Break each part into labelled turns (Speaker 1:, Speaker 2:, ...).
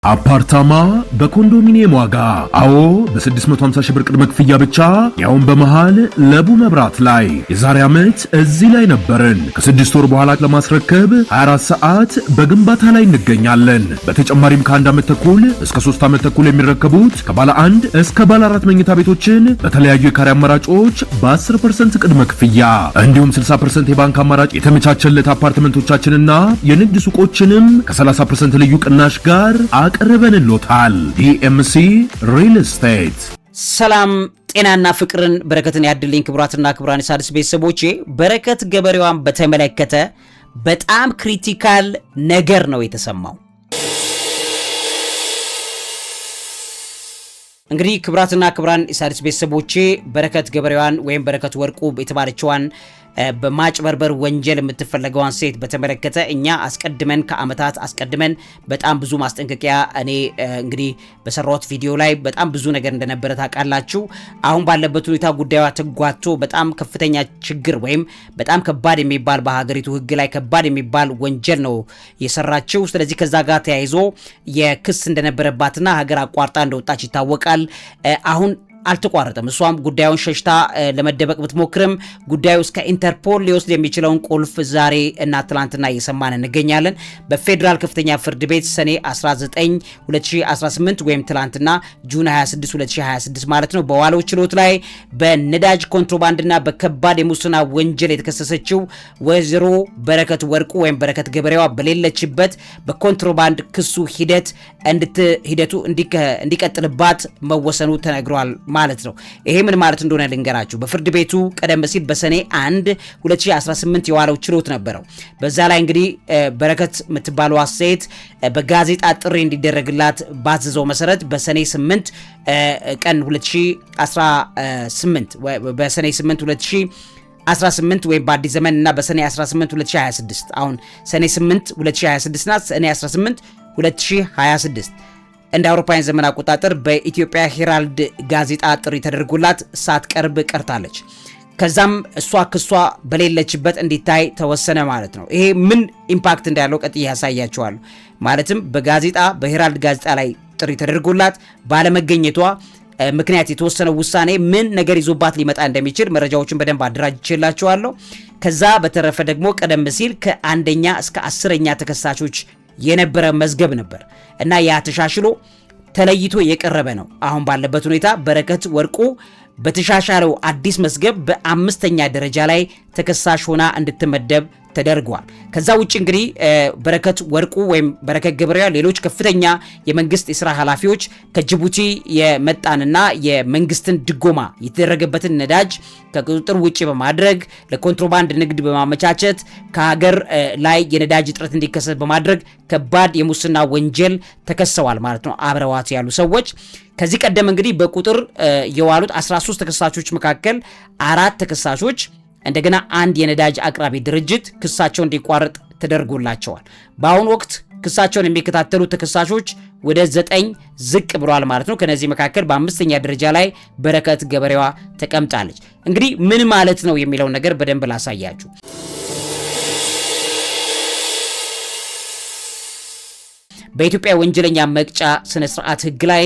Speaker 1: አፓርታማ በኮንዶሚኒየም ዋጋ አዎ በ650 ሺህ ብር ቅድመ ክፍያ ብቻ ያውን በመሃል ለቡ መብራት ላይ የዛሬ ዓመት እዚህ ላይ ነበርን። ከ6 ወር በኋላ ለማስረከብ 24 ሰዓት በግንባታ ላይ እንገኛለን። በተጨማሪም ከ1 ዓመት ተኩል እስከ 3 ዓመት ተኩል የሚረከቡት ከባለ 1 እስከ ባለ 4 መኝታ ቤቶችን በተለያዩ የካሬ አማራጮች በ10% ቅድመ ክፍያ እንዲሁም 60% የባንክ አማራጭ የተመቻቸለት አፓርትመንቶቻችንና የንግድ ሱቆችንም ከ30% ልዩ ቅናሽ ጋር አቅርበንልዎታል። ዲኤምሲ ሪል ስቴት።
Speaker 2: ሰላም ጤናና ፍቅርን በረከትን ያድልኝ። ክቡራትና ክቡራን የሣድስ ቤተሰቦቼ በረከት ገበሬዋን በተመለከተ በጣም ክሪቲካል ነገር ነው የተሰማው። እንግዲህ ክቡራትና ክቡራን የሣድስ ቤተሰቦቼ በረከት ገበሬዋን ወይም በረከት ወርቁ የተባለችዋን በማጭበርበር ወንጀል የምትፈለገዋን ሴት በተመለከተ እኛ አስቀድመን ከአመታት አስቀድመን በጣም ብዙ ማስጠንቀቂያ እኔ እንግዲህ በሰራሁት ቪዲዮ ላይ በጣም ብዙ ነገር እንደነበረ ታውቃላችሁ። አሁን ባለበት ሁኔታ ጉዳዩ ተጓቶ በጣም ከፍተኛ ችግር ወይም በጣም ከባድ የሚባል በሀገሪቱ ሕግ ላይ ከባድ የሚባል ወንጀል ነው የሰራችው። ስለዚህ ከዛ ጋር ተያይዞ የክስ እንደነበረባትና ሀገር አቋርጣ እንደወጣች ይታወቃል። አሁን አልተቋረጠም። እሷም ጉዳዩን ሸሽታ ለመደበቅ ብትሞክርም ጉዳዩ እስከ ኢንተርፖል ሊወስድ የሚችለውን ቁልፍ ዛሬ እና ትላንትና እየሰማን እንገኛለን። በፌዴራል ከፍተኛ ፍርድ ቤት ሰኔ 19 2018 ወይም ትላንትና ጁን 26 2026 ማለት ነው በዋለው ችሎት ላይ በነዳጅ ኮንትሮባንድና በከባድ የሙስና ወንጀል የተከሰሰችው ወይዘሮ በረከት ወርቁ ወይም በረከት ገበሬዋ በሌለችበት በኮንትሮባንድ ክሱ ሂደቱ እንዲቀጥልባት መወሰኑ ተነግሯል ማለት ነው። ይሄ ምን ማለት እንደሆነ ልንገራችሁ። በፍርድ ቤቱ ቀደም ሲል በሰኔ 1 2018 የዋለው ችሎት ነበረው። በዛ ላይ እንግዲህ በረከት የምትባለው ሴት በጋዜጣ ጥሪ እንዲደረግላት ባዘዘው መሰረት በሰኔ 8 ቀን 2018 በሰኔ 8 2018 ወይም በአዲስ ዘመን እና በሰኔ 18 2026 አሁን ሰኔ 8 2026 እና ሰኔ 18 2026 እንደ አውሮፓውያን ዘመን አቆጣጠር በኢትዮጵያ ሄራልድ ጋዜጣ ጥሪ ተደርጎላት ሳትቀርብ ቀርታለች። ከዛም እሷ ክሷ በሌለችበት እንዲታይ ተወሰነ ማለት ነው። ይሄ ምን ኢምፓክት እንዳለው ቀጥዬ ያሳያቸዋለሁ። ማለትም በሄራልድ ጋዜጣ ላይ ጥሪ ተደርጎላት ባለመገኘቷ ምክንያት የተወሰነው ውሳኔ ምን ነገር ይዞባት ሊመጣ እንደሚችል መረጃዎችን በደንብ አደራጅቼላችኋለሁ። ከዛ በተረፈ ደግሞ ቀደም ሲል ከአንደኛ እስከ 10ኛ ተከሳሾች የነበረ መዝገብ ነበር እና ያ ተሻሽሎ ተለይቶ የቀረበ ነው። አሁን ባለበት ሁኔታ በረከት ወርቁ በተሻሻለው አዲስ መዝገብ በ5ኛ ደረጃ ላይ ተከሳሽ ሆና እንድትመደብ ተደርጓል። ከዛ ውጭ እንግዲህ በረከት ወርቁ ወይም በረከት ገበሬዋ ሌሎች ከፍተኛ የመንግስት የሥራ ኃላፊዎች ከጅቡቲ የመጣንና የመንግስትን ድጎማ የተደረገበትን ነዳጅ ከቁጥጥር ውጪ በማድረግ ለኮንትሮባንድ ንግድ በማመቻቸት ከሀገር ላይ የነዳጅ እጥረት እንዲከሰት በማድረግ ከባድ የሙስና ወንጀል ተከሰዋል ማለት ነው አብረዋት ያሉ ሰዎች። ከዚህ ቀደም እንግዲህ በቁጥር የዋሉት 13 ተከሳሾች መካከል 4 ተከሳሾች እንደገና አንድ የነዳጅ አቅራቢ ድርጅት ክሳቸው እንዲቋረጥ ተደርጎላቸዋል። በአሁኑ ወቅት ክሳቸውን የሚከታተሉ ተከሳሾች ወደ 9 ዝቅ ብሏል ማለት ነው። ከነዚህ መካከል በ5ኛ ደረጃ ላይ በረከት ገበሬዋ ተቀምጣለች። እንግዲህ ምን ማለት ነው የሚለውን ነገር በደንብ ላሳያችሁ። በኢትዮጵያ ወንጀለኛ መቅጫ ስነ ስርዓት ህግ ላይ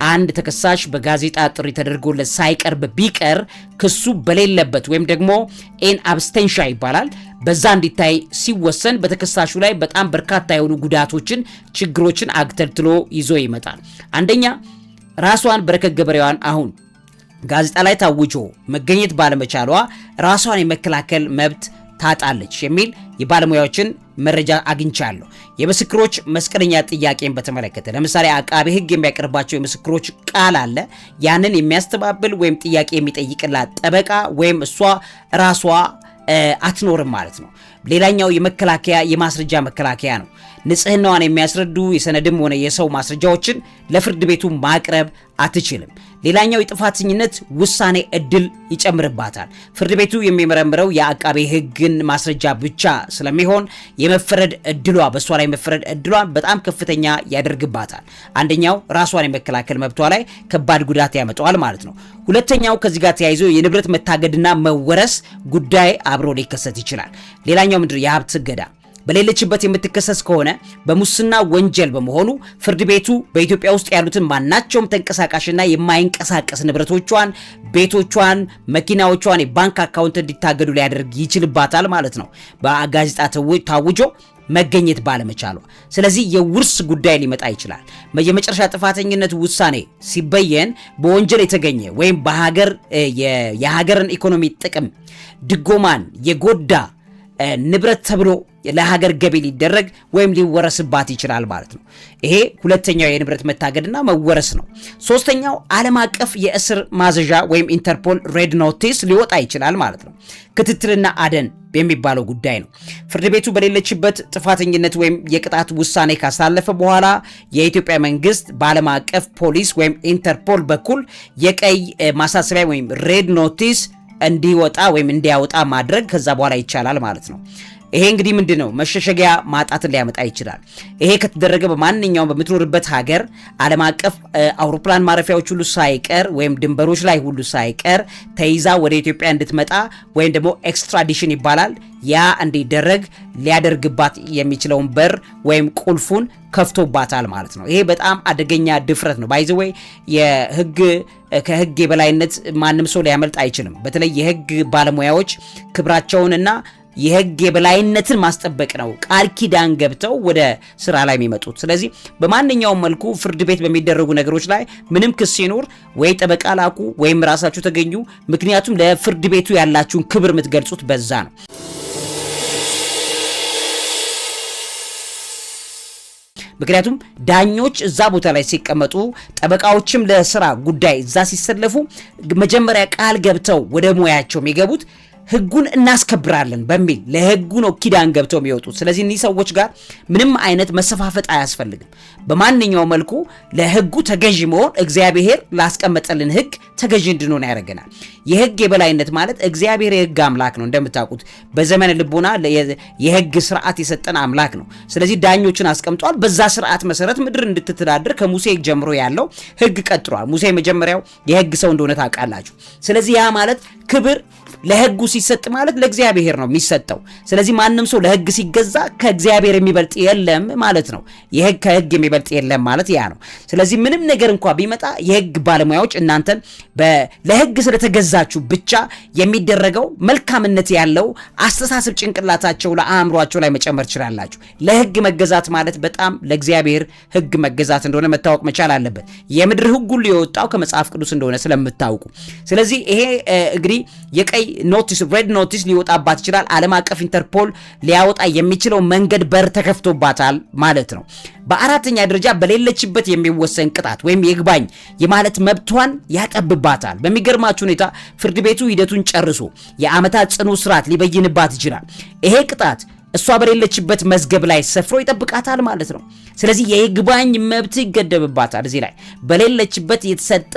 Speaker 2: አንድ ተከሳሽ በጋዜጣ ጥሪ ተደርጎለት ሳይቀርብ ቢቀር ክሱ በሌለበት ወይም ደግሞ ኢን አብስቴንሻ ይባላል በዛ እንዲታይ ሲወሰን በተከሳሹ ላይ በጣም በርካታ የሆኑ ጉዳቶችን፣ ችግሮችን አግተልትሎ ይዞ ይመጣል። አንደኛ ራሷን በረከት ገበሬዋን አሁን ጋዜጣ ላይ ታውጆ መገኘት ባለመቻሏ ራሷን የመከላከል መብት ታጣለች የሚል የባለሙያዎችን መረጃ አግኝቻለሁ። የምስክሮች መስቀለኛ ጥያቄን በተመለከተ ለምሳሌ አቃቤ ህግ የሚያቀርባቸው የምስክሮች ቃል አለ። ያንን የሚያስተባብል ወይም ጥያቄ የሚጠይቅላት ጠበቃ ወይም እሷ ራሷ አትኖርም ማለት ነው። ሌላኛው የማስረጃ መከላከያ ነው። ንጽህናዋን የሚያስረዱ የሰነድም ሆነ የሰው ማስረጃዎችን ለፍርድ ቤቱ ማቅረብ አትችልም። ሌላኛው የጥፋተኝነት ውሳኔ እድል ይጨምርባታል። ፍርድ ቤቱ የሚመረምረው የአቃቤ ህግን ማስረጃ ብቻ ስለሚሆን የመፈረድ እድሏ በሷ ላይ መፈረድ እድሏን በጣም ከፍተኛ ያደርግባታል። አንደኛው ራሷን የመከላከል መብቷ ላይ ከባድ ጉዳት ያመጣዋል ማለት ነው። ሁለተኛው ከዚህ ጋር ተያይዞ የንብረት መታገድና መወረስ ጉዳይ አብሮ ሊከሰት ይችላል። ሌላኛው ምንድነው? የሀብት እገዳ በሌለችበት የምትከሰስ ከሆነ በሙስና ወንጀል በመሆኑ ፍርድ ቤቱ በኢትዮጵያ ውስጥ ያሉትን ማናቸውም ተንቀሳቃሽና የማይንቀሳቀስ ንብረቶቿን፣ ቤቶቿን፣ መኪናዎቿን፣ የባንክ አካውንት እንዲታገዱ ሊያደርግ ይችልባታል ማለት ነው በጋዜጣ ታውጆ መገኘት ባለመቻሏ። ስለዚህ የውርስ ጉዳይ ሊመጣ ይችላል። የመጨረሻ ጥፋተኝነት ውሳኔ ሲበየን በወንጀል የተገኘ ወይም የሀገርን ኢኮኖሚ ጥቅም ድጎማን የጎዳ ንብረት ተብሎ ለሀገር ገቢ ሊደረግ ወይም ሊወረስባት ይችላል ማለት ነው። ይሄ ሁለተኛው የንብረት መታገድና መወረስ ነው። ሶስተኛው ዓለም አቀፍ የእስር ማዘዣ ወይም ኢንተርፖል ሬድ ኖቲስ ሊወጣ ይችላል ማለት ነው። ክትትልና አደን የሚባለው ጉዳይ ነው። ፍርድ ቤቱ በሌለችበት ጥፋተኝነት ወይም የቅጣት ውሳኔ ካሳለፈ በኋላ የኢትዮጵያ መንግስት በዓለም አቀፍ ፖሊስ ወይም ኢንተርፖል በኩል የቀይ ማሳሰቢያ ወይም ሬድ ኖቲስ እንዲወጣ ወይም እንዲያወጣ ማድረግ ከዛ በኋላ ይቻላል ማለት ነው። ይሄ እንግዲህ ምንድነው መሸሸጊያ ማጣትን ሊያመጣ ይችላል። ይሄ ከተደረገ በማንኛውም በምትኖርበት ሀገር ዓለም አቀፍ አውሮፕላን ማረፊያዎች ሁሉ ሳይቀር ወይም ድንበሮች ላይ ሁሉ ሳይቀር ተይዛ ወደ ኢትዮጵያ እንድትመጣ ወይም ደግሞ ኤክስትራዲሽን ይባላል ያ እንዲደረግ ሊያደርግባት የሚችለውን በር ወይም ቁልፉን ከፍቶባታል ማለት ነው። ይሄ በጣም አደገኛ ድፍረት ነው። ባይ ዘ ወይ ከህግ የበላይነት ማንም ሰው ሊያመልጥ አይችልም። በተለይ የህግ ባለሙያዎች ክብራቸውንና የህግ የበላይነትን ማስጠበቅ ነው ቃል ኪዳን ገብተው ወደ ስራ ላይ የሚመጡት። ስለዚህ በማንኛውም መልኩ ፍርድ ቤት በሚደረጉ ነገሮች ላይ ምንም ክስ ሲኖር ወይ ጠበቃ ላኩ ወይም ራሳችሁ ተገኙ። ምክንያቱም ለፍርድ ቤቱ ያላችሁን ክብር የምትገልጹት በዛ ነው። ምክንያቱም ዳኞች እዛ ቦታ ላይ ሲቀመጡ ጠበቃዎችም ለስራ ጉዳይ እዛ ሲሰለፉ መጀመሪያ ቃል ገብተው ወደ ሙያቸው የሚገቡት ህጉን እናስከብራለን በሚል ለህጉ ነው ኪዳን ገብተው የሚወጡት። ስለዚህ እነዚህ ሰዎች ጋር ምንም አይነት መሰፋፈጥ አያስፈልግም። በማንኛውም መልኩ ለህጉ ተገዢ መሆን እግዚአብሔር ላስቀመጠልን ህግ ተገዢ እንድንሆን ያደርገናል። የህግ የበላይነት ማለት እግዚአብሔር የህግ አምላክ ነው። እንደምታውቁት በዘመነ ልቦና የህግ ስርዓት የሰጠን አምላክ ነው። ስለዚህ ዳኞችን አስቀምጧል። በዛ ስርዓት መሰረት ምድር እንድትተዳደር ከሙሴ ጀምሮ ያለው ህግ ቀጥሏል። ሙሴ መጀመሪያው የህግ ሰው እንደሆነ ታውቃላችሁ። ስለዚህ ያ ማለት ክብር ለህጉ ሲሰጥ ማለት ለእግዚአብሔር ነው የሚሰጠው። ስለዚህ ማንም ሰው ለህግ ሲገዛ ከእግዚአብሔር የሚበልጥ የለም ማለት ነው። ከህግ የሚበልጥ የለም ማለት ያ ነው። ስለዚህ ምንም ነገር እንኳን ቢመጣ የህግ ባለሙያዎች እናንተን ለህግ ስለተገዛችሁ ብቻ የሚደረገው መልካምነት ያለው አስተሳሰብ ጭንቅላታቸው ለአእምሯቸው ላይ መጨመር ትችላላችሁ። ለህግ መገዛት ማለት በጣም ለእግዚአብሔር ህግ መገዛት እንደሆነ መታወቅ መቻል አለበት። የምድር ህግ ሁሉ የወጣው ከመጽሐፍ ቅዱስ እንደሆነ ስለምታውቁ። ስለዚህ ይሄ እንግዲህ የቀይ ኖቲስ ሬድ ኖቲስ ሊወጣባት ይችላል። ዓለም አቀፍ ኢንተርፖል ሊያወጣ የሚችለው መንገድ በር ተከፍቶባታል ማለት ነው። በአራተኛ ደረጃ በሌለችበት የሚወሰን ቅጣት ወይም ይግባኝ የማለት መብቷን ያጠብባታል። በሚገርማችሁ ሁኔታ ፍርድ ቤቱ ሂደቱን ጨርሶ የዓመታት ጽኑ እስራት ሊበይንባት ይችላል። ይሄ ቅጣት እሷ በሌለችበት መዝገብ ላይ ሰፍሮ ይጠብቃታል ማለት ነው። ስለዚህ የይግባኝ መብት ይገደብባታል። እዚህ ላይ በሌለችበት የተሰጠ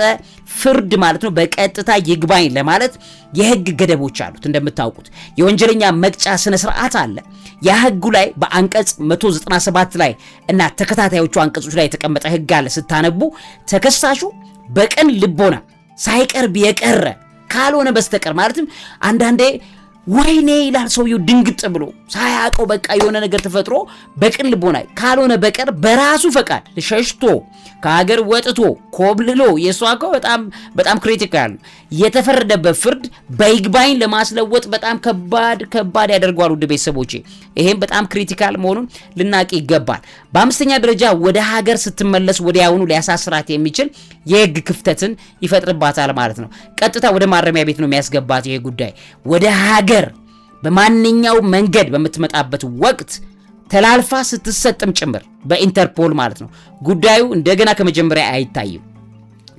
Speaker 2: ፍርድ ማለት ነው። በቀጥታ ይግባኝ ለማለት የህግ ገደቦች አሉት። እንደምታውቁት የወንጀለኛ መቅጫ ስነ ስርዓት አለ። ያ ህጉ ላይ በአንቀጽ 197 ላይ እና ተከታታዮቹ አንቀጾች ላይ የተቀመጠ ህግ አለ። ስታነቡ ተከሳሹ በቅን ልቦና ሳይቀርብ የቀረ ካልሆነ በስተቀር ማለትም አንዳንዴ ወይኔ ይላል ሰውየው ድንግጥ ብሎ ሳያውቀው በቃ የሆነ ነገር ተፈጥሮ በቅን ልቦና ካልሆነ በቀር በራሱ ፈቃድ ሸሽቶ ከሀገር ወጥቶ ኮብልሎ የሷቀው በጣም ክሪቲካል ነው። የተፈረደበት ፍርድ በይግባኝ ለማስለወጥ በጣም ከባድ ያደርገዋል። ውድ ቤተሰቦቼ ይሄም በጣም ክሪቲካል መሆኑን ልናቅ ይገባል። በአምስተኛ ደረጃ ወደ ሀገር ስትመለስ ወዲያውኑ ሊያሳስራት የሚችል የህግ ክፍተትን ይፈጥርባታል ማለት ነው። ቀጥታ ወደ ማረሚያ ቤት ነው የሚያስገባት። ይሄ ጉዳይ ወደ ሀገር በማንኛውም መንገድ በምትመጣበት ወቅት ተላልፋ ስትሰጥም ጭምር በኢንተርፖል ማለት ነው። ጉዳዩ እንደገና ከመጀመሪያ አይታይም።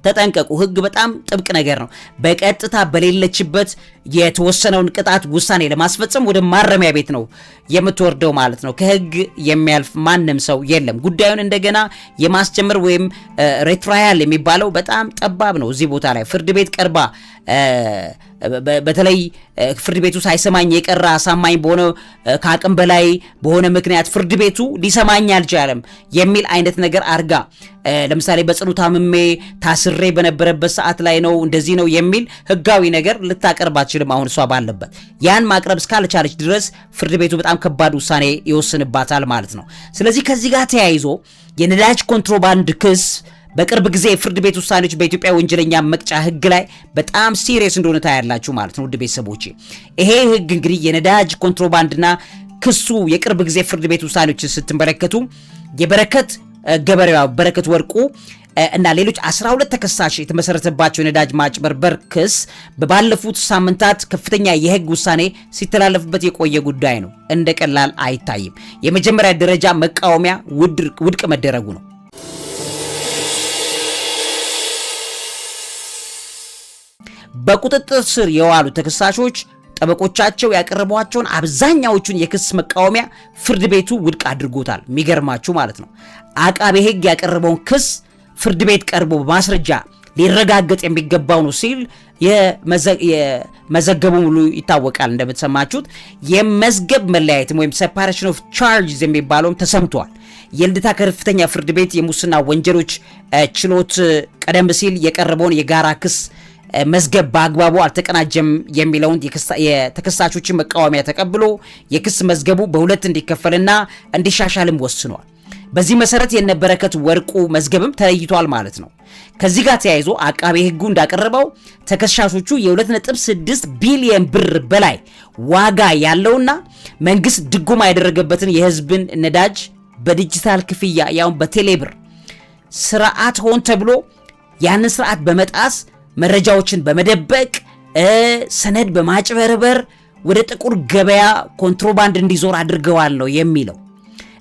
Speaker 2: ተጠንቀቁ። ህግ በጣም ጥብቅ ነገር ነው። በቀጥታ በሌለችበት የተወሰነውን ቅጣት ውሳኔ ለማስፈጸም ወደ ማረሚያ ቤት ነው የምትወርደው ማለት ነው። ከህግ የሚያልፍ ማንም ሰው የለም። ጉዳዩን እንደገና የማስጀመር ወይም ሬትራያል የሚባለው በጣም ጠባብ ነው። እዚህ ቦታ ላይ ፍርድ ቤት ቀርባ በተለይ ፍርድ ቤቱ ሳይሰማኝ የቀረ አሳማኝ በሆነ ከአቅም በላይ በሆነ ምክንያት ፍርድ ቤቱ ሊሰማኝ አልቻለም የሚል አይነት ነገር አርጋ ለምሳሌ በጽኑ ታምሜ ታስሬ በነበረበት ሰዓት ላይ ነው እንደዚህ ነው የሚል ህጋዊ ነገር ልታቀርብ አትችልም። አሁን እሷ ባለበት ያን ማቅረብ እስካልቻለች ድረስ ፍርድ ቤቱ በጣም ከባድ ውሳኔ ይወስንባታል ማለት ነው። ስለዚህ ከዚህ ጋር ተያይዞ የነዳጅ ኮንትሮባንድ ክስ በቅርብ ጊዜ ፍርድ ቤት ውሳኔዎች በኢትዮጵያ ወንጀለኛ መቅጫ ህግ ላይ በጣም ሲሪየስ እንደሆነ ታያላችሁ ማለት ነው። ውድ ቤተሰቦቼ ይሄ ህግ እንግዲህ የነዳጅ ኮንትሮባንድና ክሱ የቅርብ ጊዜ ፍርድ ቤት ውሳኔዎችን ስትመለከቱ የበረከት ገበሬዋ በረከት ወርቁ እና ሌሎች 12 ተከሳሽ የተመሰረተባቸው የነዳጅ ማጭበርበር ክስ በባለፉት ሳምንታት ከፍተኛ የህግ ውሳኔ ሲተላለፍበት የቆየ ጉዳይ ነው። እንደ ቀላል አይታይም። የመጀመሪያ ደረጃ መቃወሚያ ውድቅ መደረጉ ነው። በቁጥጥር ስር የዋሉ ተከሳሾች ጠበቆቻቸው ያቀረቧቸውን አብዛኛዎቹን የክስ መቃወሚያ ፍርድ ቤቱ ውድቅ አድርጎታል። የሚገርማችሁ ማለት ነው አቃቤ ህግ ያቀረበውን ክስ ፍርድ ቤት ቀርቦ በማስረጃ ሊረጋገጥ የሚገባው ነው ሲል የመዘገቡ ሙሉ ይታወቃል። እንደምትሰማችሁት የመዝገብ መለያየትም ወይም ሴፓሬሽን ኦፍ ቻርጅስ የሚባለውም ተሰምቷል። የልደታ ከፍተኛ ፍርድ ቤት የሙስና ወንጀሎች ችሎት ቀደም ሲል የቀረበውን የጋራ ክስ መዝገብ በአግባቡ አልተቀናጀም የሚለውን የተከሳሾችን መቃወሚያ ተቀብሎ የክስ መዝገቡ በሁለት እንዲከፈልና እንዲሻሻልም ወስኗል። በዚህ መሰረት የነበረከት ወርቁ መዝገብም ተለይቷል ማለት ነው። ከዚህ ጋር ተያይዞ አቃቤ ህጉ እንዳቀረበው ተከሳሾቹ የ2.6 ቢሊዮን ብር በላይ ዋጋ ያለውና መንግስት ድጎማ ያደረገበትን የህዝብን ነዳጅ በዲጂታል ክፍያ ያውን በቴሌብር ስርዓት ሆን ተብሎ ያንን ስርዓት በመጣስ መረጃዎችን በመደበቅ ሰነድ በማጭበርበር ወደ ጥቁር ገበያ ኮንትሮባንድ እንዲዞር አድርገዋል ነው የሚለው።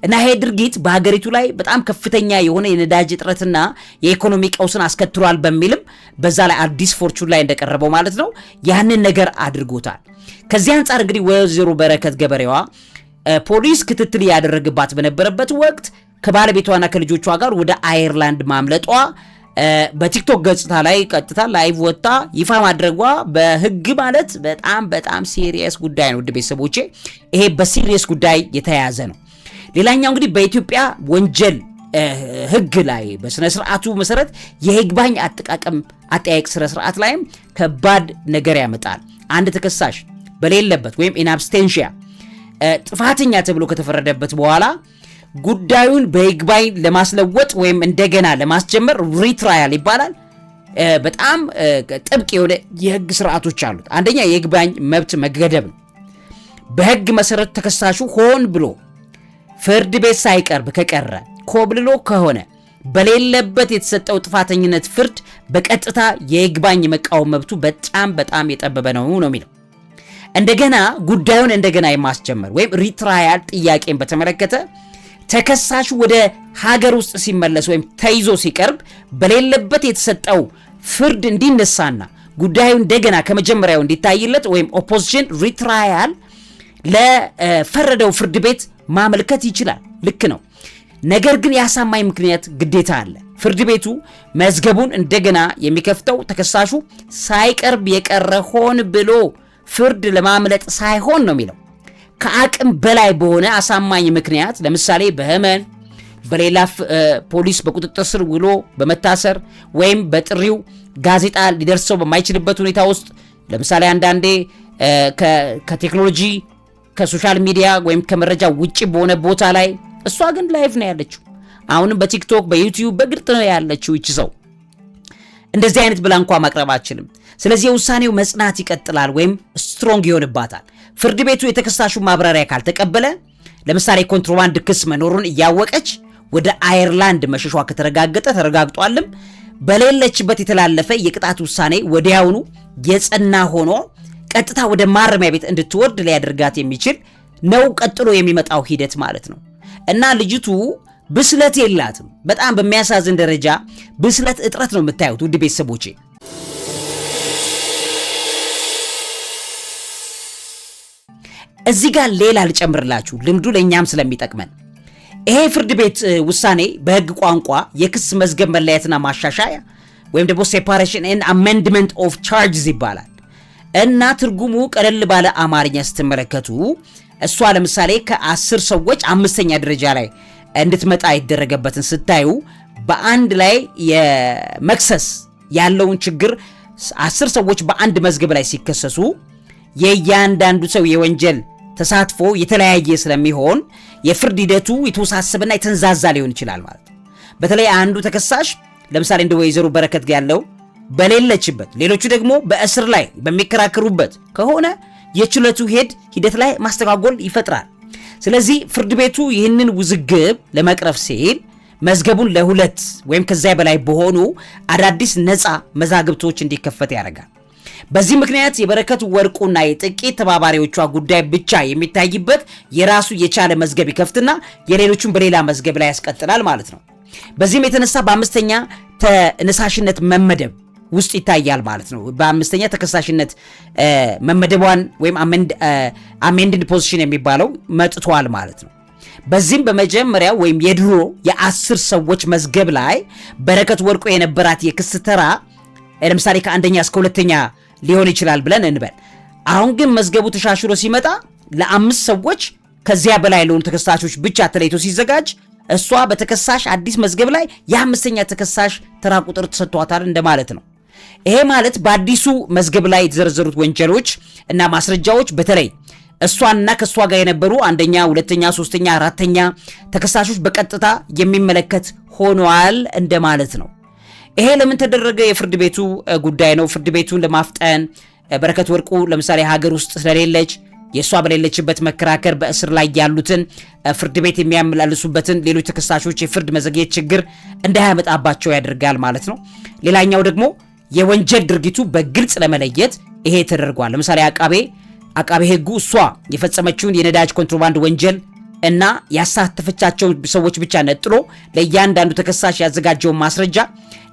Speaker 2: እና ይሄ ድርጊት በሀገሪቱ ላይ በጣም ከፍተኛ የሆነ የነዳጅ እጥረትና የኢኮኖሚ ቀውስን አስከትሏል በሚልም በዛ ላይ አዲስ ፎርቹን ላይ እንደቀረበው ማለት ነው ያንን ነገር አድርጎታል። ከዚህ አንጻር እንግዲህ ወይዘሮ በረከት ገበሬዋ ፖሊስ ክትትል ያደረገባት በነበረበት ወቅት ከባለቤቷና ከልጆቿ ጋር ወደ አየርላንድ ማምለጧ በቲክቶክ ገጽታ ላይ ቀጥታ ላይቭ ወጣ ይፋ ማድረጓ በህግ ማለት በጣም ሲሪየስ ጉዳይ ነው። ውድ ቤተሰቦቼ ይሄ በሲሪየስ ጉዳይ የተያያዘ ነው። ሌላኛው እንግዲህ በኢትዮጵያ ወንጀል ህግ ላይ በስነ ስርዓቱ መሰረት የይግባኝ አጠያየቅ ስነ ስርዓት ላይም ከባድ ነገር ያመጣል። አንድ ተከሳሽ በሌለበት ወይም ኢን አብስቴንሺያ ጥፋተኛ ተብሎ ከተፈረደበት በኋላ ጉዳዩን በይግባኝ ለማስለወጥ ወይም እንደገና ለማስጀመር ሪትራያል ይባላል። በጣም ጥብቅ የሆነ የህግ ስርዓቶች አሉት። አንደኛ የይግባኝ መብት መገደብ ነው። በህግ መሰረት ተከሳሹ ሆን ብሎ ፍርድ ቤት ሳይቀርብ ከቀረ ኮብልሎ ከሆነ በሌለበት የተሰጠው ጥፋተኝነት ፍርድ በቀጥታ የይግባኝ መቃወም መብቱ በጣም የጠበበ ነው የሚለው። እንደገና ጉዳዩን እንደገና የማስጀመር ወይም ሪትራያል ጥያቄን በተመለከተ ተከሳሹ ወደ ሀገር ውስጥ ሲመለስ ወይም ተይዞ ሲቀርብ በሌለበት የተሰጠው ፍርድ እንዲነሳና ጉዳዩ እንደገና ከመጀመሪያው እንዲታይለት ወይም ኦፖዚሽን ሪትራያል ለፈረደው ፍርድ ቤት ማመልከት ይችላል። ልክ ነው። ነገር ግን ያሳማኝ ምክንያት ግዴታ አለ። ፍርድ ቤቱ መዝገቡን እንደገና የሚከፍተው ተከሳሹ ሳይቀርብ የቀረ ሆን ብሎ ፍርድ ለማምለጥ ሳይሆን ነው የሚለው። ከአቅም በላይ በሆነ አሳማኝ ምክንያት ለምሳሌ በህመን በሌላ ፖሊስ በቁጥጥር ስር ውሎ በመታሰር ወይም በጥሪው ጋዜጣ ሊደርሰው በማይችልበት ሁኔታ ውስጥ ለምሳሌ አንዳንዴ ከቴክኖሎጂ ከሶሻል ሚዲያ ወይም ከመረጃ ውጪ በሆነ ቦታ ላይ እሷ ግን ላይቭ ነው ያለችው። አሁንም በቲክቶክ በዩቲዩብ በግልጥ ነው ያለችው። እቺ ሰው እንደዚህ አይነት ብላ እንኳን ማቅረብ አትችልም። ስለዚህ የውሳኔው መጽናት ይቀጥላል ወይም ስትሮንግ ይሆንባታል። ፍርድ ቤቱ የተከሳሹ ማብራሪያ ካልተቀበለ ለምሳሌ ኮንትሮባንድ ክስ መኖሩን እያወቀች ወደ አየርላንድ መሸሿ ከተረጋገጠ ተረጋግጧልም በሌለችበት የተላለፈ የቅጣት ውሳኔ ወዲያውኑ የጸና ሆኖ ቀጥታ ወደ ማረሚያ ቤት እንድትወርድ ሊያደርጋት የሚችል ነው ቀጥሎ የሚመጣው ሂደት ማለት ነው። እና ልጅቱ ብስለት የላትም። በጣም በሚያሳዝን ደረጃ ብስለት እጥረት ነው የምታዩት ውድ ቤተሰቦቼ። እዚህ ጋር ሌላ ልጨምርላችሁ ልምዱ ለኛም ስለሚጠቅመን ይሄ ፍርድ ቤት ውሳኔ በህግ ቋንቋ የክስ መዝገብ መለያየትና ማሻሻያ ወይም ደግሞ ሴፓሬሽን ኤንድ አሜንድመንት ኦፍ ቻርጅስ ይባላል። እና ትርጉሙ ቀለል ባለ አማርኛ ስትመለከቱ እሷ ለምሳሌ ከ10 ሰዎች 5ኛ ደረጃ ላይ እንድትመጣ ይደረገበትን ስታዩ በአንድ ላይ የመክሰስ ያለውን ችግር 10 ሰዎች በአንድ መዝገብ ላይ ሲከሰሱ የእያንዳንዱ ሰው የወንጀል ተሳትፎ የተለያየ ስለሚሆን የፍርድ ሂደቱ የተወሳሰበና የተንዛዛ ሊሆን ይችላል ማለት ነው። በተለይ አንዱ ተከሳሽ ለምሳሌ እንደ ወይዘሮ በረከት ያለው በሌለችበት ሌሎቹ ደግሞ በእስር ላይ በሚከራከሩበት ከሆነ የችሎቱ ሂደት ላይ ማስተጓጎል ይፈጥራል። ስለዚህ ፍርድ ቤቱ ይህንን ውዝግብ ለመቅረፍ ሲል መዝገቡን ለሁለት ወይም ከዚያ በላይ በሆኑ አዳዲስ ነፃ መዛግብቶች እንዲከፈት ያደርጋል። በዚህ ምክንያት የበረከት ወርቁና የጥቂት ተባባሪዎቿ ጉዳይ ብቻ የሚታይበት የራሱ የቻለ መዝገብ ይከፍትና የሌሎቹን በሌላ መዝገብ ላይ ያስቀጥላል ማለት ነው። በዚህም የተነሳ በአምስተኛ ተነሳሽነት መመደብ ውስጥ ይታያል ማለት ነው። በአምስተኛ ተከሳሽነት መመደቧን ወይም አሜንድድ ፖዚሽን የሚባለው መጥቷል ማለት ነው። በዚህም በመጀመሪያ ወይም የድሮ የ10 ሰዎች መዝገብ ላይ በረከት ወርቁ የነበራት የክስ ተራ ለምሳሌ ከአንደኛ እስከ ሁለተኛ ሊሆን ይችላል ብለን እንበል። አሁን ግን መዝገቡ ተሻሽሎ ሲመጣ ለ5 ሰዎች ከዚያ በላይ ለሆኑ ተከሳሾች ብቻ ተለይቶ ሲዘጋጅ እሷ በተከሳሽ አዲስ መዝገብ ላይ የ5ኛ ተከሳሽ ተራ ቁጥር ተሰጥቷታል እንደማለት ነው። ይሄ ማለት በአዲሱ መዝገብ ላይ የተዘረዘሩት ወንጀሎች እና ማስረጃዎች በተለይ እሷንና ከእሷ ጋር የነበሩ አንደኛ፣ ሁለተኛ፣ ሶስተኛ፣ አራተኛ ተከሳሾች በቀጥታ የሚመለከት ሆኗል እንደማለት ነው። ይሄ ለምን ተደረገ? የፍርድ ቤቱ ጉዳይ ነው። ፍርድ ቤቱን ለማፍጠን በረከት ወርቁ ለምሳሌ ሀገር ውስጥ ስለሌለች የእሷ በሌለችበት መከራከር በእስር ላይ ያሉትን ፍርድ ቤት የሚያመላልሱበትን ሌሎች ተከሳሾች የፍርድ መዘግየት ችግር እንዳያመጣባቸው ያደርጋል ማለት ነው። ሌላኛው ደግሞ የወንጀል ድርጊቱ በግልጽ ለመለየት ይሄ ተደርጓል። ለምሳሌ አቃቤ ሕጉ እሷ የፈጸመችውን የነዳጅ ኮንትሮባንድ ወንጀል እና ያሳተፈቻቸው ሰዎች ብቻ ነጥሎ ለእያንዳንዱ ተከሳሽ ያዘጋጀውን ማስረጃ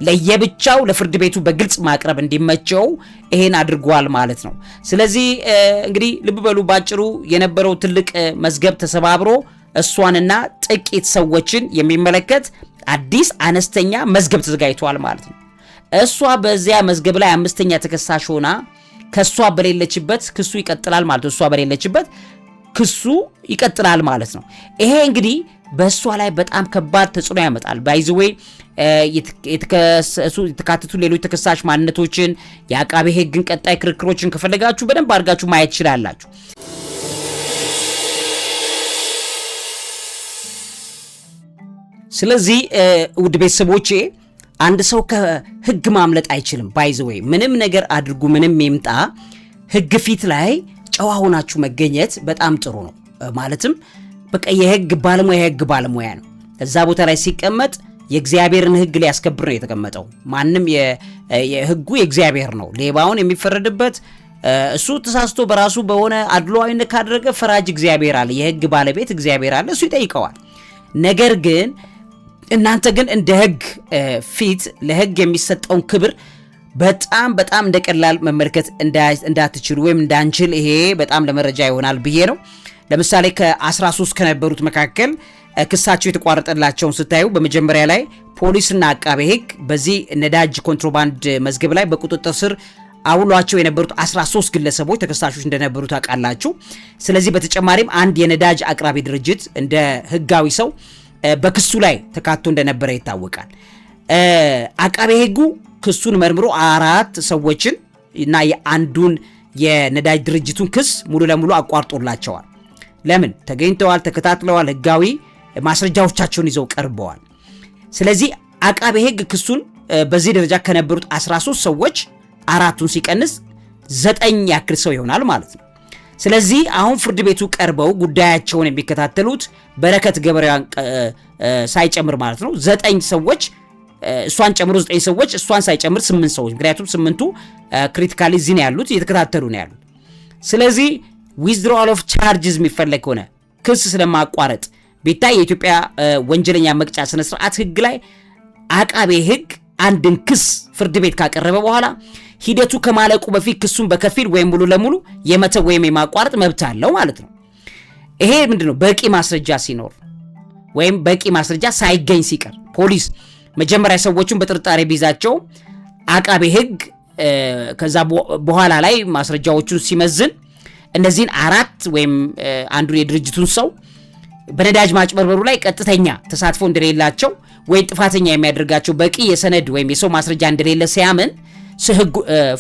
Speaker 2: ለየብቻው ለፍርድ ቤቱ በግልጽ ማቅረብ እንዲመቸው ይሄን አድርጓል ማለት ነው። ስለዚህ እንግዲህ ልብ በሉ ባጭሩ የነበረው ትልቅ መዝገብ ተሰባብሮ እሷንና ጥቂት ሰዎችን የሚመለከት አዲስ አነስተኛ መዝገብ ተዘጋጅቷል ማለት ነው። እሷ በዚያ መዝገብ ላይ 5ኛ ተከሳሽ ሆና ከሷ በሌለችበት ክሱ ይቀጥላል ማለት ነው። እሷ በሌለችበት ክሱ ይቀጥላል ማለት ነው። ይሄ እንግዲህ በእሷ ላይ በጣም ከባድ ተጽዕኖ ያመጣል። ባይዘዌይ የተካተቱ ሌሎች ተከሳሽ ማንነቶችን የአቃቤ ሕግን ቀጣይ ክርክሮችን ከፈለጋችሁ በደንብ አድርጋችሁ ማየት ትችላላችሁ። ስለዚህ ውድ ቤተሰቦቼ አንድ ሰው ከሕግ ማምለጥ አይችልም። ባይዘዌይ ምንም ነገር አድርጉ ምንም ይምጣ ሕግ ፊት ላይ ጨዋ ሆናችሁ መገኘት በጣም ጥሩ ነው። ማለትም በቃ የሕግ ባለሙያ ነው። እዛ ቦታ ላይ ሲቀመጥ የእግዚአብሔርን ሕግ ሊያስከብር ነው የተቀመጠው። ማንም የሕጉ የእግዚአብሔር ነው። ሌባውን የሚፈረድበት እሱ ተሳስቶ በራሱ በሆነ አድሏዊነት ካደረገ ፈራጅ እግዚአብሔር አለ፣ የሕግ ባለቤት እግዚአብሔር አለ፣ እሱ ይጠይቀዋል። ነገር ግን እናንተ ግን እንደ ሕግ ፊት ለሕግ የሚሰጠውን ክብር በጣም እንደቀላል መመልከት እንዳትችሉ ወይም እንዳንችል ይሄ በጣም ለመረጃ ይሆናል ብዬ ነው። ለምሳሌ ከ13 ከነበሩት መካከል ክሳቸው የተቋረጠላቸውን ስታዩ በመጀመሪያ ላይ ፖሊስና አቃቤ ሕግ በዚህ ነዳጅ ኮንትሮባንድ መዝገብ ላይ በቁጥጥር ስር አውሏቸው የነበሩት 13 ግለሰቦች ተከሳሾች እንደነበሩ ታውቃላችሁ። ስለዚህ በተጨማሪም አንድ የነዳጅ አቅራቢ ድርጅት እንደ ሕጋዊ ሰው በክሱ ላይ ተካቶ እንደነበረ ይታወቃል። አቃቤ ሕጉ ክሱን መርምሮ 4 ሰዎችን እና የአንዱን የነዳጅ ድርጅቱን ክስ ሙሉ ለሙሉ አቋርጦላቸዋል። ለምን? ተገኝተዋል፣ ተከታትለዋል፣ ሕጋዊ ማስረጃዎቻቸውን ይዘው ቀርበዋል። ስለዚህ አቃቤ ሕግ ክሱን በዚህ ደረጃ ከነበሩት 13 ሰዎች 4ቱን ሲቀንስ 9 ያክል ሰው ይሆናል ማለት ነው። ስለዚህ አሁን ፍርድ ቤቱ ቀርበው ጉዳያቸውን የሚከታተሉት በረከት ገበሬዋን ሳይጨምር ማለት ነው 9 ሰዎች እሷን ጨምሮ 9 ሰዎች እሷን ሳይጨምር 8 ሰዎች። ምክንያቱም 8ቱ ክሪቲካሊ እዚህ ነው ያሉት፣ እየተከታተሉ ነው ያሉት። ስለዚህ ዊዝድሮዋል ኦፍ ቻርጅስ የሚፈለግ ሆነ ክስ ስለማቋረጥ ቢታይ የኢትዮጵያ ወንጀለኛ መቅጫ ስነ ስርዓት ሕግ ላይ አቃቤ ሕግ አንድን ክስ ፍርድ ቤት ካቀረበ በኋላ ሂደቱ ከማለቁ በፊት ክሱን በከፊል ወይም ሙሉ ለሙሉ የመተው ወይም የማቋረጥ መብት አለው ማለት ነው። ይሄ ምንድነው? በቂ ማስረጃ ሲኖር ወይም በቂ ማስረጃ ሳይገኝ ሲቀር ፖሊስ መጀመሪያ ሰዎቹን በጥርጣሬ ቢይዛቸው አቃቤ ሕግ ከዛ በኋላ ላይ ማስረጃዎቹን ሲመዝን እነዚህን 4 ወይም አንዱን የድርጅቱን ሰው በነዳጅ ማጭበርበሩ ላይ ቀጥተኛ ተሳትፎ እንደሌላቸው ወይ ጥፋተኛ የሚያደርጋቸው በቂ የሰነድ ወይም የሰው ማስረጃ እንደሌለ ሲያምን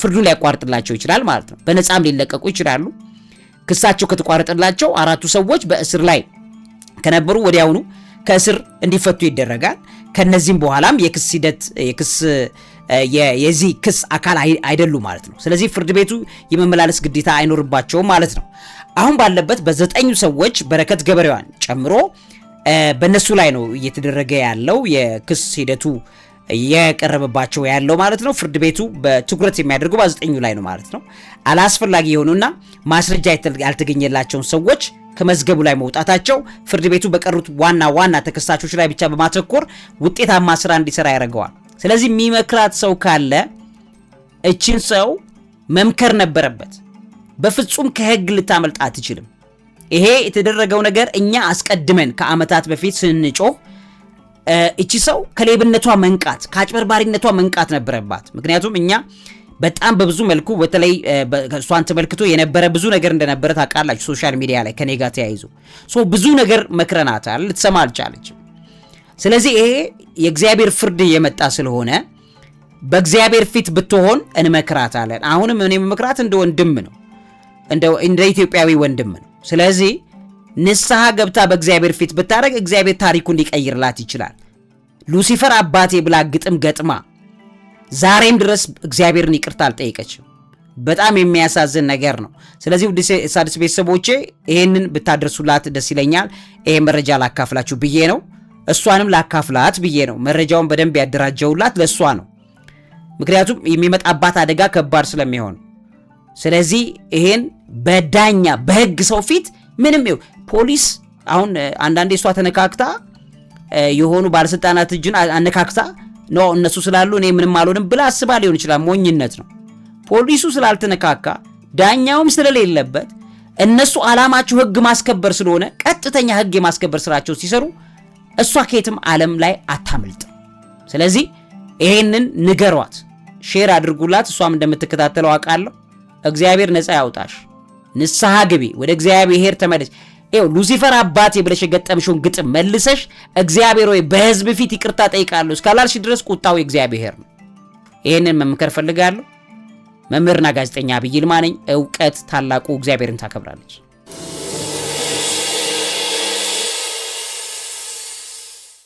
Speaker 2: ፍርዱን ሊያቋርጥላቸው ይችላል ማለት ነው። በነፃም ሊለቀቁ ይችላሉ። ክሳቸው ከተቋረጠላቸው 4ቱ ሰዎች በእስር ላይ ከነበሩ ወዲያውኑ ከእስር እንዲፈቱ ይደረጋል። ከነዚህም በኋላም የክስ ሂደት የዚህ ክስ አካል አይደሉ ማለት ነው። ስለዚህ ፍርድ ቤቱ የመመላለስ ግዴታ አይኖርባቸውም ማለት ነው። አሁን ባለበት በ9 ሰዎች በረከት ገበሬዋን ጨምሮ በእነሱ ላይ ነው እየተደረገ ያለው የክስ ሂደቱ የቀረበባቸው ያለው ማለት ነው። ፍርድ ቤቱ በትኩረት የሚያደርገው በ9 ላይ ነው ማለት ነው። አላስፈላጊ የሆኑና ማስረጃ ያልተገኘላቸውን ሰዎች ከመዝገቡ ላይ መውጣታቸው ፍርድ ቤቱ በቀሩት ዋና ተከሳሾች ላይ ብቻ በማተኮር ውጤታማ ስራ እንዲሰራ ያደርገዋል። ስለዚህ የሚመክራት ሰው ካለ እቺን ሰው መምከር ነበረበት። በፍጹም ከህግ ልታመልጥ አትችልም። ይሄ የተደረገው ነገር እኛ አስቀድመን ከአመታት በፊት ስንጮህ እቺ ሰው ከሌብነቷ መንቃት ከአጭበርባሪነቷ መንቃት ነበረባት። ምክንያቱም እኛ በጣም በብዙ መልኩ በተለይ እሷን ተመልክቶ የነበረ ብዙ ነገር እንደነበረ ታውቃላችሁ። ሶሻል ሚዲያ ላይ ከኔ ጋር ተያይዞ ብዙ ነገር መክረናታል፣ ልትሰማ አልቻለችም። ስለዚህ ይሄ የእግዚአብሔር ፍርድ የመጣ ስለሆነ በእግዚአብሔር ፊት ብትሆን እንመክራታለን። አሁንም እኔ መምክራት እንደ ወንድም ነው፣ እንደ ኢትዮጵያዊ ወንድም ነው። ስለዚህ ንስሐ ገብታ በእግዚአብሔር ፊት ብታረግ እግዚአብሔር ታሪኩን ሊቀይርላት ይችላል። ሉሲፈር አባቴ ብላ ግጥም ገጥማ ዛሬም ድረስ እግዚአብሔርን ይቅርታ አልጠየቀችም። በጣም የሚያሳዝን ነገር ነው። ስለዚህ ውድ የሣድስ ቤተሰቦቼ ይሄንን ብታደርሱላት ደስ ይለኛል። ይሄ መረጃ ላካፍላችሁ ብዬ ነው። እሷንም ላካፍላት ብዬ ነው። መረጃውን በደንብ ያደራጀውላት ለሷ ነው። ምክንያቱም የሚመጣባት አደጋ ከባድ ስለሚሆን፣ ስለዚህ ይሄን በዳኛ በህግ ሰው ፊት ምንም ፖሊስ አሁን አንዳንዴ እሷ ተነካክታ የሆኑ ባለስልጣናት እጅን አነካክታ ነው እነሱ ስላሉ እኔ ምንም አልሆንም ብላ አስባ ሊሆን ይችላል። ሞኝነት ነው። ፖሊሱ ስላልተነካካ ዳኛውም ስለሌለበት እነሱ አላማቸው ህግ ማስከበር ስለሆነ ቀጥተኛ ህግ የማስከበር ስራቸው ሲሰሩ እሷ ከየትም ዓለም ላይ አታመልጥ። ስለዚህ ይሄንን ንገሯት፣ ሼር አድርጉላት። እሷም እንደምትከታተለው አውቃለሁ። እግዚአብሔር ነፃ ያውጣሽ። ንስሐ ግቢ፣ ወደ እግዚአብሔር ተመለሽ። ሉሲፈር አባቴ ብለሽ የገጠምሽውን ግጥም መልሰሽ እግዚአብሔር ሆይ በህዝብ ፊት ይቅርታ ጠይቃለሁ እስካላልሽ ድረስ ቁጣው የእግዚአብሔር ነው። ይሄንን መምከር ፈልጋለሁ። መምህርና ጋዜጠኛ ዐቢይ ይልማ ነኝ። ዕውቀት ታላቁ እግዚአብሔርን ታከብራለች።